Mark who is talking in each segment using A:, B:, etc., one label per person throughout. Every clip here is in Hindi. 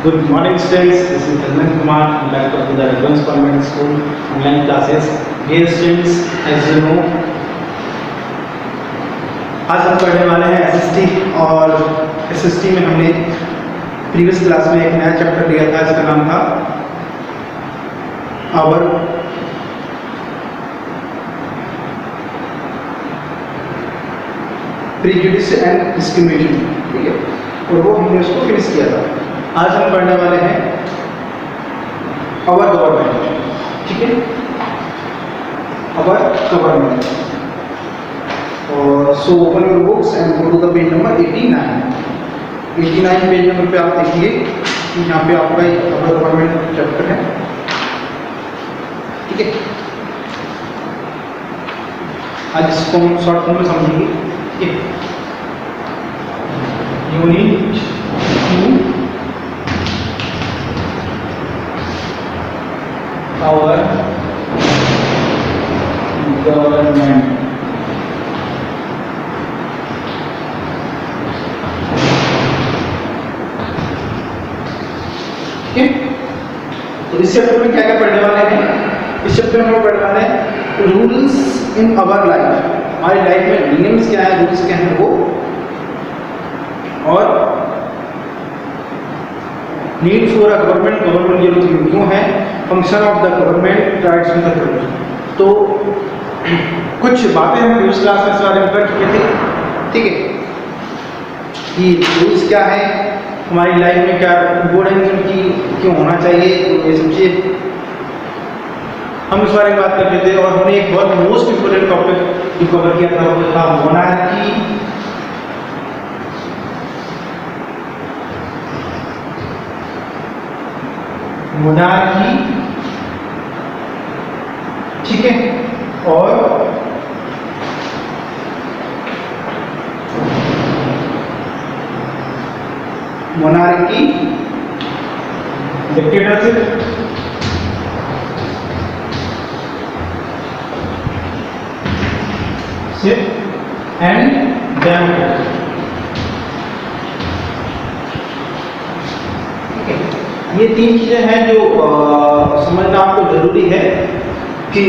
A: Good morning, students. This is Chandan Kumar. Welcome to the Advanced Convent School online classes. Dear students, as you know, आज हम पढ़ने वाले हैं एसएसटी और एसएसटी में हमने प्रीवियस क्लास में एक नया चैप्टर लिया था जिसका नाम था आवर प्रेजुडिस एंड डिस्क्रिमिनेशन, ठीक है, और वो हमने उसको फिनिश किया था। आज हम पढ़ने वाले हैं अवर गवर्नमेंट, ठीक है, अवर गवर्नमेंट। और so open your books and go to the page number 89 page number पे आप देखिए कि यहाँ पे आपका अवर गवर्नमेंट चैप्टर है, ठीक है। आज इसको हम शॉर्ट फॉर्म में समझेंगे, ठीक है। यूनिट 2 our government, ठीक है। तो इस चैप्टर में क्या क्या पढ़ने वाले हैं? इस चैप्टर में हम पढ़ने वाले हैं रूल्स इन अवर लाइफ, हमारी लाइफ में नियम्स क्या है, रूल्स क्या हैं वो, और need for a government, government जरूरत क्यों है, function of the government, rights in the government. तो कुछ बातें हम प्रीवियस क्लास में इस बारे में कर चुके थे, ठीक है, कि रूल्स क्या है, हमारी लाइफ में क्या इम्पोर्टेंस उनकी क्यों होना चाहिए, ये सब चीज़ हम इस बारे में बात करते थे। और हमने एक बहुत मोस्ट इम्पोर्टेंट टॉपिक जो कवर किया था वो था मोनार्की, मोनार्की, ठीक है, और मोनार्की, डिक्टेटरशिप, एंड डेमोक्रेसी, ठीक है। ये तीन चीजें हैं जो समझना आपको जरूरी है कि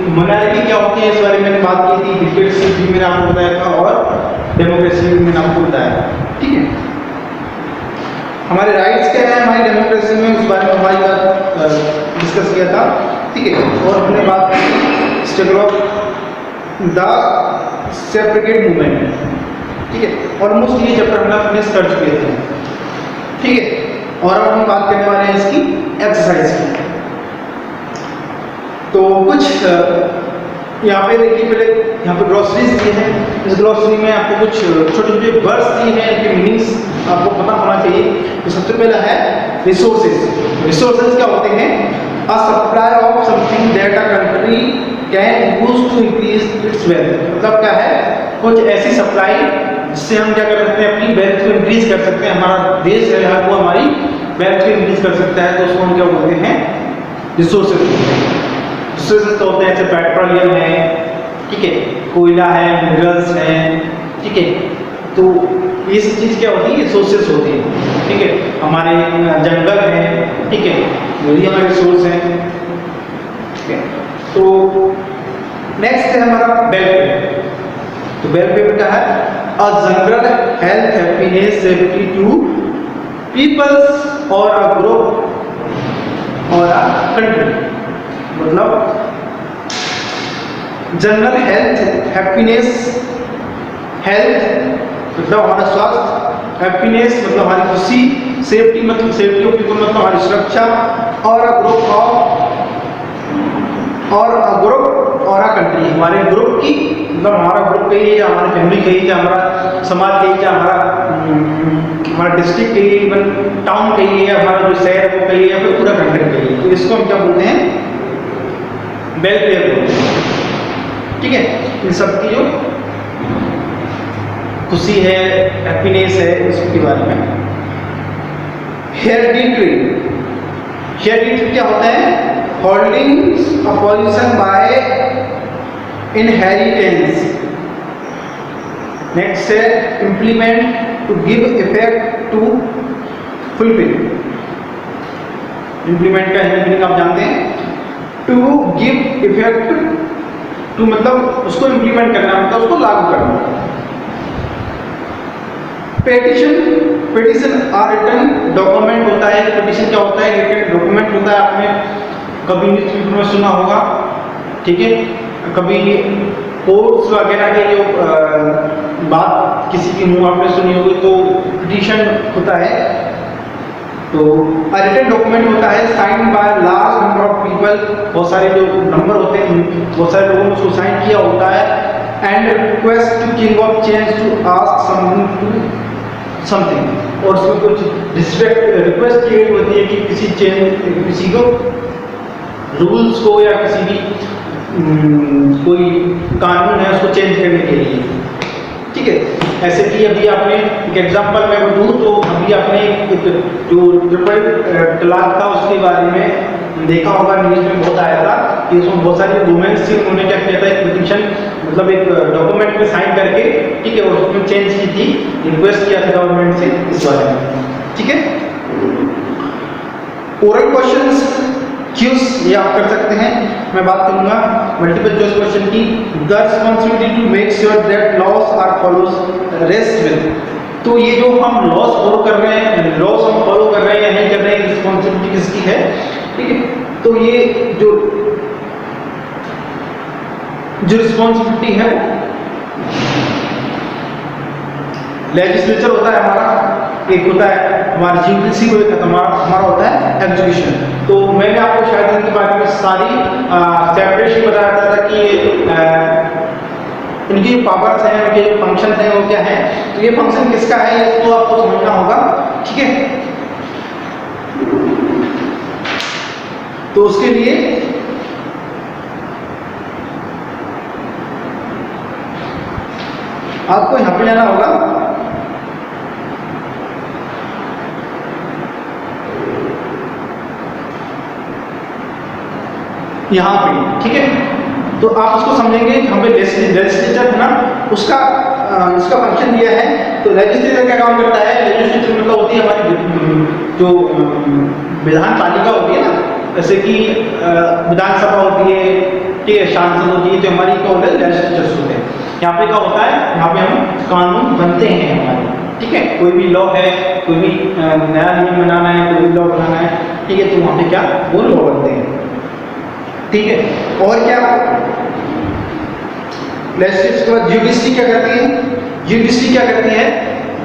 A: मोनार्की क्या होती है, इस बारे में मैंने बात की थी, डिक्टेटरशिप भी मैंने आपको बताया था, और डेमोक्रेसी भी मैंने आपको बताया, ठीक है। हमारे राइट्स क्या है हमारी डेमोक्रेसी में, उस बारे में हमारी बात डिस्कस किया था, ठीक है। और हमने बात की struggle of the separate movement, ठीक है। ऑलमोस्ट ये चैप्टर हम फिनिश कर चुके थे, ठीक है। और अब हम बात करने वाले हैं इसकी एक्सरसाइज की। तो कुछ यहाँ पे देखिए, पहले यहाँ पे ग्लॉसरीज दिए हैं, इस ग्लॉसरी में आपको कुछ छोटे छोटे वर्ड्स दिए हैं, इनके मीनिंग्स आपको पता होना चाहिए। तो सबसे पहला है रिसोर्सेज। रिसोर्सेज क्या होते हैं? A supply of something that a country can use to increase its wealth. मतलब क्या है? कुछ ऐसी सप्लाई जिससे हम क्या कर सकते हैं, अपनी वेल्थ को इंक्रीज कर सकते हैं, हमारा देश है वो हमारी वेल्थ को इंक्रीज कर सकता है, तो उसको हम क्या बोलते हैं? रिसोर्सेज। रिसोर्सेज तो होते हैं जैसे पेट्रोलियम है, ठीक है, कोयला है, मिनरल्स है, ठीक है। तो ये सब चीज़ क्या होती है? रिसोर्सेज होती है, ठीक है। हमारे जंगल है, ठीक है, ये हमारे रिसोर्स हैं, ठीक है। तो नेक्स्ट है हमारा वेलफेयर। तो वेलफेयर क्या है? A general health, happiness, safety to peoples or a group or a country. मतलब जनरल हेल्थ, हैप्पीनेस, हेल्थ मतलब हमारा स्वास्थ्य, हैप्पीनेस मतलब हमारी खुशी, सेफ्टी मतलब सेफ्टी ऑफ पीपल मतलब हमारी सुरक्षा, और a group or a country हमारे ग्रुप की, मतलब हमारा ग्रुप कहिए या हमारी फैमिली कहिए या हमारा समाज कहिए या हमारा डिस्ट्रिक्ट कहिए, इवन टाउन कहिए या हमारा जो शहर है वो कहिए या फिर पूरा कंट्री कहिए, तो इसको हम क्या बोलते हैं? वेलफेयर बोलते हैं, ठीक है। इन सब की जो खुशी है, हैप्पीनेस है, इसके बारे में। हेरिडिटरी। हेरिडिटरी क्या होता है? Holding a position by inheritance. Next है implement, to give effect, to fulfil. Implement का हिंदी मीनिंग आप जानते हैं, टू गिव इफेक्ट टू मतलब उसको इम्प्लीमेंट करना, मतलब उसको लागू करना। पेटिशन आर रिटन डॉक्यूमेंट होता है। पेटिशन क्या होता है? रिटन डॉक्यूमेंट होता है। आपने कभी न्यूज़पेपर में सुना होगा, ठीक है, कभी कोर्ट्स वगैरह के जो बात किसी की मुंह आपने सुनी होगी तो पिटीशन होता है। तो रिटन डॉक्यूमेंट होता है sign by large number of people, बहुत सारे जो नंबर होते हैं, बहुत सारे लोगों ने उसको साइन किया होता है। And request to king of change to ask something to something, और उसमें कुछ रिक्वेस्ट की गई होती है कि किसी चेंज, किसी को रूल्स को या किसी भी कोई कानून है उसको चेंज करने के लिए, ठीक है। ऐसे कि अभी आपने एक एग्जांपल मैं दूँ तो अभी आपने एक जो ट्रिपल तलाक था उसके बारे में देखा होगा, न्यूज़ में बहुत आया था कि उसमें बहुत सारी वुमेन्स थी, उन्होंने क्या किया था, एक पिटीशन मतलब एक डॉक्यूमेंट पे साइन करके, ठीक है, और उसमें चेंज की थी, रिक्वेस्ट किया था गवर्नमेंट से इस बारे में, ठीक है। ओरल क्वेश्चंस क्यूज ये आप कर सकते हैं। मैं बात करूंगा मल्टीपल चॉइस क्वेश्चन की। The responsibility to make sure that laws are follows rest with, तो ये जो हम लॉज फॉलो कर रहे हैं, लॉज हम फॉलो कर रहे हैं या नहीं कर रहे हैं, रिस्पॉन्सिबिलिटी किसकी है, ठीक है। तो ये जो रिस्पॉन्सिबिलिटी है लेजिस्लेचर होता है हमारा, एक होता है हमारा ज्यूडिशरी को, एक हमारा होता है एग्जीक्यूशन। तो मैंने आपको शायद इनके बारे में सारी सेपरेशन बताया था कि इनकी जो पावर्स हैं, इनके जो फंक्शन हैं वो क्या है, तो ये फंक्शन किसका है इसको आपको समझना होगा, ठीक है। तो उसके लिए आपको यहां पे जाना होगा, यहाँ पे, ठीक है। तो आप उसको समझेंगे कि हमें लेजिस्लेचर है ना, उसका इसका फंक्शन दिया है। तो लेजिस्लेचर क्या काम करता है, लेजिस्लेचर मतलब होती है हमारी जो विधान पालिका होती है ना, जैसे कि विधानसभा होती है, ठीक है, सांसद होती है, तो हमारी क्या होता है, लेजिस्लेचर्स होते हैं। यहाँ पे क्या होता है, यहाँ पे हम कानून बनते हैं हमारे, ठीक है। कोई भी लॉ है, कोई भी नया नियम बनाना है, कोई भी लॉ बनाना है, ठीक है, तो वहाँ पे क्या वो लॉ बनते हैं, ठीक है। और क्या लेजिस्लेचर के बाद जुडिशरी क्या करती है, जुडिशरी क्या करती है,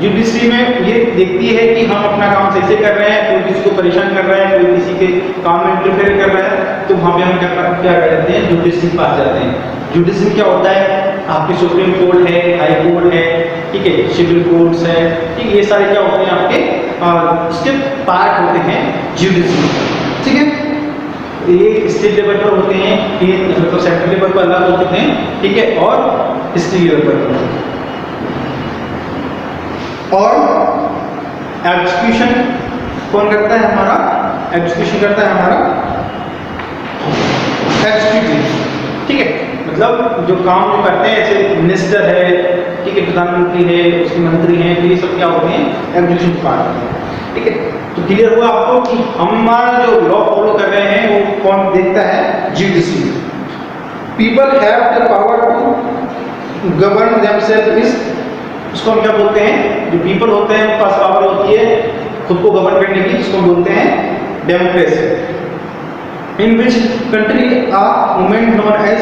A: जुडिशरी में ये देखती है कि हम अपना काम सही से कर रहे हैं, कोई किसी को परेशान कर रहा है, कोई किसी के काम में इंटरफेयर कर रहा है, तो वहाँ पे हम क्या करते हैं, जुडिशरी के पास जाते हैं। जुडिशरी क्या होता है, आपकी सुप्रीम कोर्ट है, हाई कोर्ट है, ठीक है, सिविल कोर्ट्स है, ठीक, ये सारे क्या होते हैं आपके उसके पार्ट होते हैं जुडिशरी, ठीक है। ये स्टेट लेवल पर होते हैं, ये मतलब सेंट्रल लेवल पर अलग होते हैं, ठीक है, और स्टेट लेवल पर। और एग्जीक्यूशन कौन करता है, हमारा एग्जीक्यूशन करता है हमारा एग्जीक्यूटिव, ठीक है, मतलब जो काम जो करते हैं, जैसे मिनिस्टर है, ठीक है, प्रधानमंत्री है, उसके मंत्री हैं, तो ये सब क्या होते हैं, एग्जीक्यूशन पार्ट, ठीक है। तो क्लियर हुआ आपको कि हमारा जो लॉ फॉलो कर रहे हैं वो कौन देखता है, judiciary. People have the power to govern themselves, उसको हम क्या बोलते हैं, जो पीपल होते हैं उनके पास पावर होती है खुद को गवर्न करने की, जिसको बोलते हैं democracy. In which country a movement known as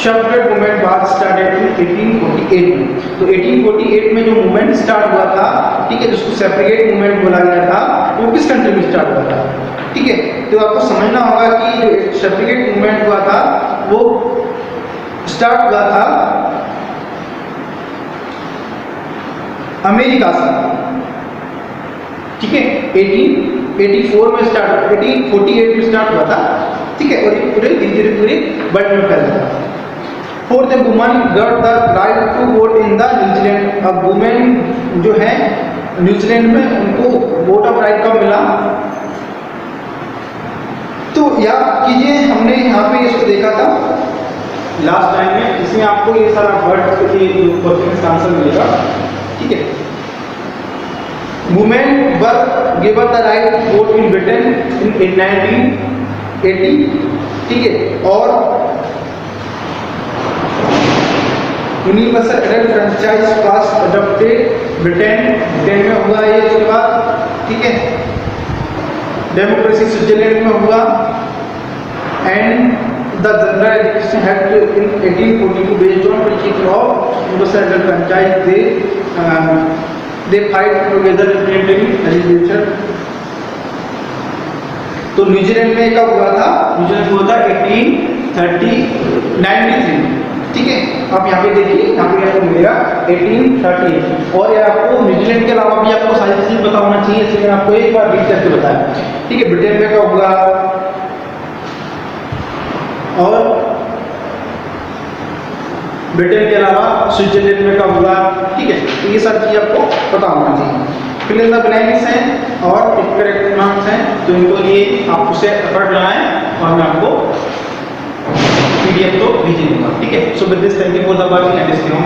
A: shepherd movement was started in 1848 में। तो 1848 में जो मूवमेंट स्टार्ट हुआ था, ठीक है, जिसको सेपरेट मूवमेंट बोला गया था, वो किस कंट्री में स्टार्ट हुआ था, ठीक है। तो आपको समझना होगा कि जो सेपरेट मूवमेंट हुआ था वो स्टार्ट हुआ था अमेरिका से, ठीक है, 1884 में स्टार्ट, 1848 में स्टार्ट हुआ था, ठीक है, और ये पूरे धीरे पूरे वर्ल्ड में फैला था। For the woman got the right to vote in the New Zealand. अब वुमेन जो है न्यूजीलैंड में उनको वोट ऑफ राइट कब मिला, तो याद कीजिए हमने यहाँ पे इसको देखा था लास्ट टाइम में, इसमें आपको ये सारा वर्ड के क्वेश्चन का आंसर मिलेगा, ठीक है। Women were given the right to vote in Britain in 1980, ठीक है। और universal adult franchise cast adopted Britain में हुआ ये, उसके बाद ठीक है। डेमोक्रेसी स्विट्जरलैंड में हुआ। And the general education act in 1842 based on principle of universal adult franchise they fight together in education. तो न्यूजीलैंड में कब हुआ था? न्यूजीलैंड हुआ था 1893, ठीक है। आप यहाँ पे देखिए, यहाँ पे आपको मिलेगा 1830। और ये आपको न्यूजीलैंड के अलावा भी आपको सारी चीजें पता होना चाहिए, इसलिए मैंने आपको एक बार रीड करके बताया, ठीक है। ब्रिटेन में कब हुआ और ब्रिटेन के अलावा स्विट्जरलैंड में कब हुआ, ठीक है। तो ये सब चीज़ आपको पता होना चाहिए। फिल इन द ब्लैंक्स हैं और करेक्ट मार्क्स हैं, तो इनको लिए आप उसे एफर्ट लगाएं और मैं आपको PDF तो भेज दूंगा, ठीक है। So with this thank you for the watching and stay home.